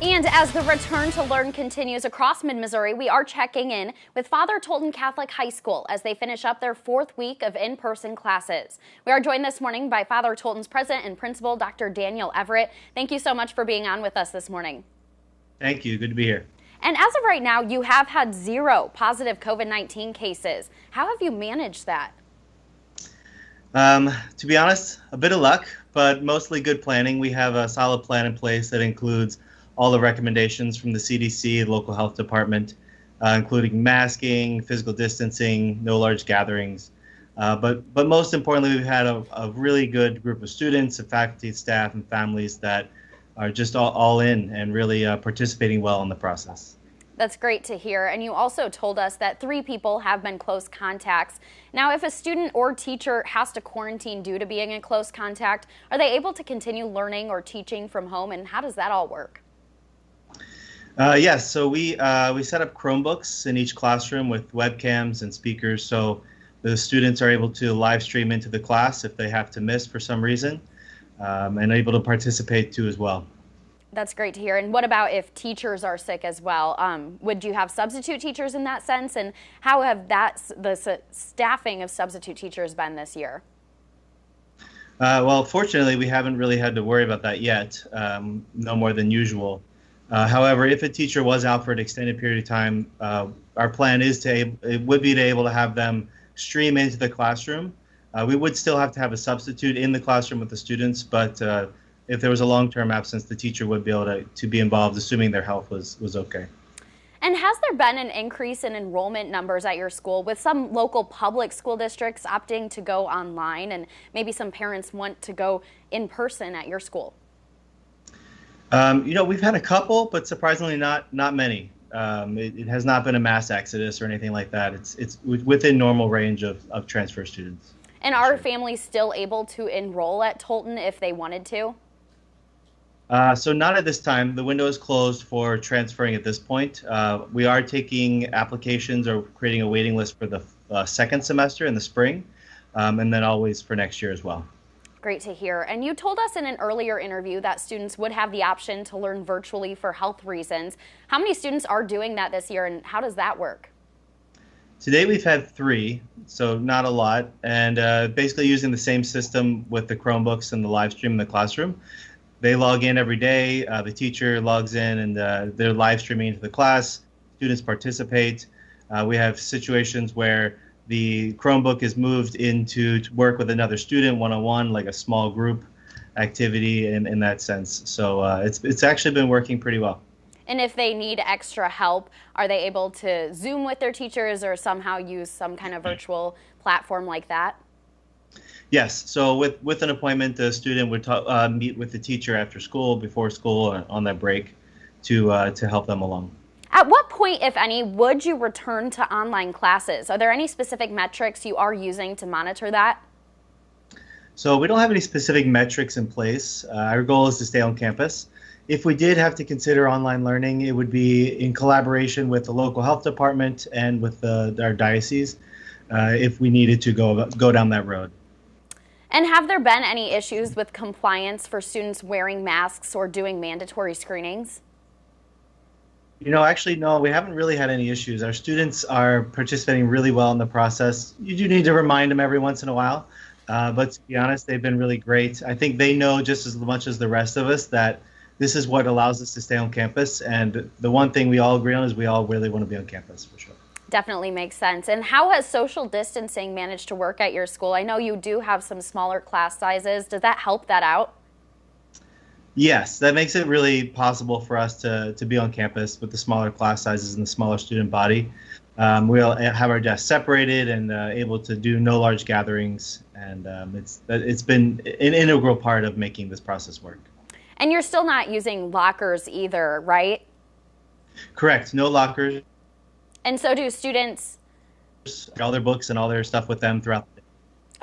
And as the return to learn continues across mid-Missouri, we are checking in with Father Tolton Catholic High School as they finish up their fourth week of in-person classes. We are joined this morning by Father Tolton's president and principal, Dr. Daniel Everett. Thank you so much for being on with us this morning. Thank you. Good to be here. And as of right now, you have had 0 positive COVID-19 cases. How have you managed that? To be honest, a bit of luck, but mostly good planning. We have a solid plan in place that includes all the recommendations from the CDC, the local health department, including masking, physical distancing, no large gatherings. But most importantly, we've had a really good group of students, and faculty, staff, and families that are just all in and really participating well in the process. That's great to hear. And you also told us that 3 people have been close contacts. Now, if a student or teacher has to quarantine due to being in close contact, are they able to continue learning or teaching from home? And how does that all work? Yes, so we set up Chromebooks in each classroom with webcams and speakers, so the students are able to live stream into the class if they have to miss for some reason, and able to participate too as well. That's great to hear. And what about if teachers are sick as well? Would you have substitute teachers in that sense? And how have the staffing of substitute teachers been this year? Well, fortunately, we haven't really had to worry about that yet, no more than usual. However, if a teacher was out for an extended period of time, our plan is to be able to have them stream into the classroom. We would still have to have a substitute in the classroom with the students, but if there was a long-term absence, the teacher would be able to be involved, assuming their health was okay. And has there been an increase in enrollment numbers at your school, with some local public school districts opting to go online, and maybe some parents want to go in person at your school? We've had a couple, but surprisingly not many. It has not been a mass exodus or anything like that. It's within normal range of transfer students. And are families still able to enroll at Tolton if they wanted to? So not at this time. The window is closed for transferring at this point. We are taking applications or creating a waiting list for the second semester in the spring, and then always for next year as well. Great to hear. And you told us in an earlier interview that students would have the option to learn virtually for health reasons. How many students are doing that this year, and how does that work? Today we've had 3, so not a lot, and basically using the same system with the Chromebooks and the live stream in the classroom. They log in every day, the teacher logs in, and they're live streaming into the class. Students participate. We have situations where the Chromebook is moved to work with another student one-on-one, like a small group activity in that sense. So it's actually been working pretty well. And if they need extra help, are they able to Zoom with their teachers or somehow use some kind of virtual platform like that? Yes. So with an appointment, the student would meet with the teacher after school, before school, or on that break to help them along. At what point, if any, would you return to online classes? Are there any specific metrics you are using to monitor that? So we don't have any specific metrics in place. Our goal is to stay on campus. If we did have to consider online learning, it would be in collaboration with the local health department and with our diocese if we needed to go down that road. And have there been any issues with compliance for students wearing masks or doing mandatory screenings? Actually, no, we haven't really had any issues. Our students are participating really well in the process. You do need to remind them every once in a while, but to be honest, they've been really great. I think they know just as much as the rest of us that this is what allows us to stay on campus, and the one thing we all agree on is we all really want to be on campus, for sure. Definitely makes sense. And how has social distancing managed to work at your school? I know you do have some smaller class sizes. Does that help that out? Yes, that makes it really possible for us to be on campus with the smaller class sizes and the smaller student body. We'll have our desks separated and able to do no large gatherings, and it's been an integral part of making this process work. And you're still not using lockers either, right? Correct, no lockers. And so do students? All their books and all their stuff with them throughout the day.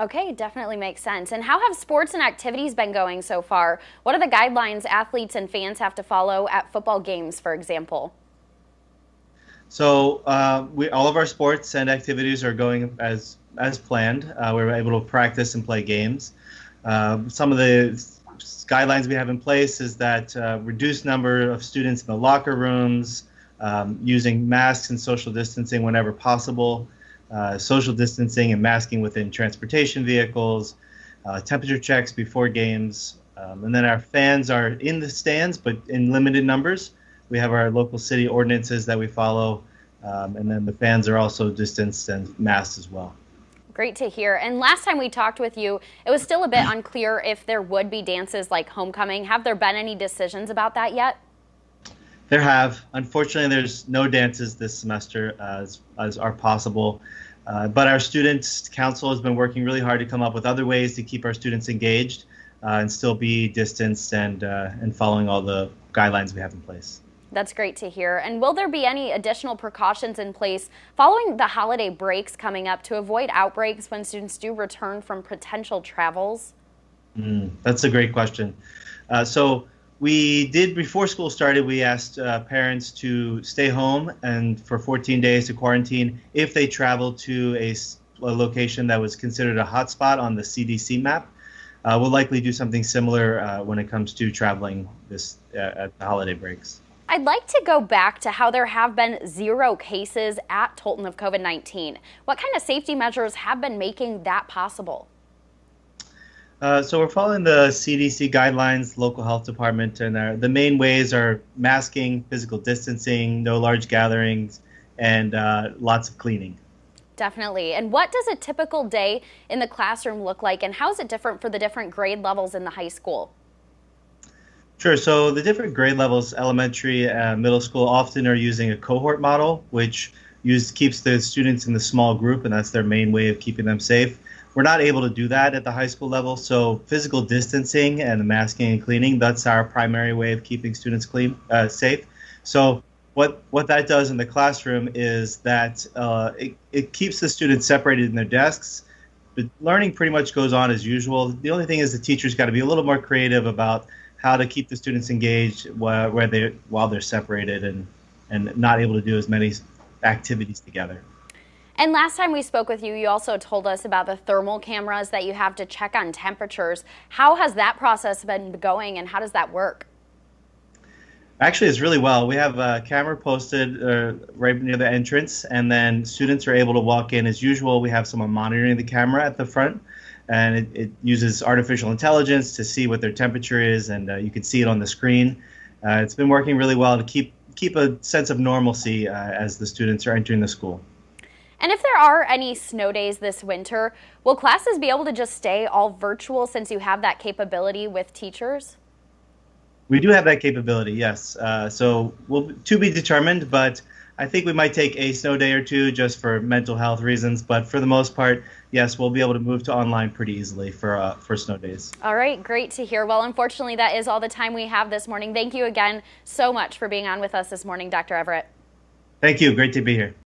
Okay, definitely makes sense. And how have sports and activities been going so far? What are the guidelines athletes and fans have to follow at football games, for example? So all of our sports and activities are going as planned. We're able to practice and play games. Some of the guidelines we have in place is that reduced number of students in the locker rooms, using masks and social distancing whenever possible, social distancing and masking within transportation vehicles, temperature checks before games, and then our fans are in the stands but in limited numbers. We have our local city ordinances that we follow, and then the fans are also distanced and masked as well. Great to hear. And last time we talked with you, it was still a bit unclear if there would be dances like homecoming. Have there been any decisions about that yet? There have. Unfortunately, there's no dances this semester as are possible. But our students' council has been working really hard to come up with other ways to keep our students engaged and still be distanced and following all the guidelines we have in place. That's great to hear. And will there be any additional precautions in place following the holiday breaks coming up to avoid outbreaks when students do return from potential travels? That's a great question. So we did, before school started, we asked parents to stay home and for 14 days to quarantine if they traveled to a location that was considered a hotspot on the CDC map. We'll likely do something similar when it comes to traveling at the holiday breaks. I'd like to go back to how there have been 0 cases at Tolton of COVID-19. What kind of safety measures have been making that possible? So we're following the CDC guidelines, local health department, and the main ways are masking, physical distancing, no large gatherings, and lots of cleaning. Definitely. And what does a typical day in the classroom look like, and how is it different for the different grade levels in the high school? Sure. So the different grade levels, elementary and middle school, often are using a cohort model, which keeps the students in the small group, and that's their main way of keeping them safe. We're not able to do that at the high school level, so physical distancing and the masking and cleaning, that's our primary way of keeping students safe. So what that does in the classroom is that it keeps the students separated in their desks. But learning pretty much goes on as usual. The only thing is the teacher's got to be a little more creative about how to keep the students engaged while they're separated and not able to do as many activities together. And last time we spoke with you, you also told us about the thermal cameras that you have to check on temperatures. How has that process been going, and how does that work? Actually, it's really well. We have a camera posted right near the entrance, and then students are able to walk in as usual. We have someone monitoring the camera at the front, and it uses artificial intelligence to see what their temperature is, and you can see it on the screen. It's been working really well to keep a sense of normalcy as the students are entering the school. And if there are any snow days this winter, will classes be able to just stay all virtual since you have that capability with teachers? We do have that capability, yes. So to be determined, but I think we might take a snow day or two just for mental health reasons. But for the most part, yes, we'll be able to move to online pretty easily for snow days. All right, great to hear. Well, unfortunately, that is all the time we have this morning. Thank you again so much for being on with us this morning, Dr. Everett. Thank you. Great to be here.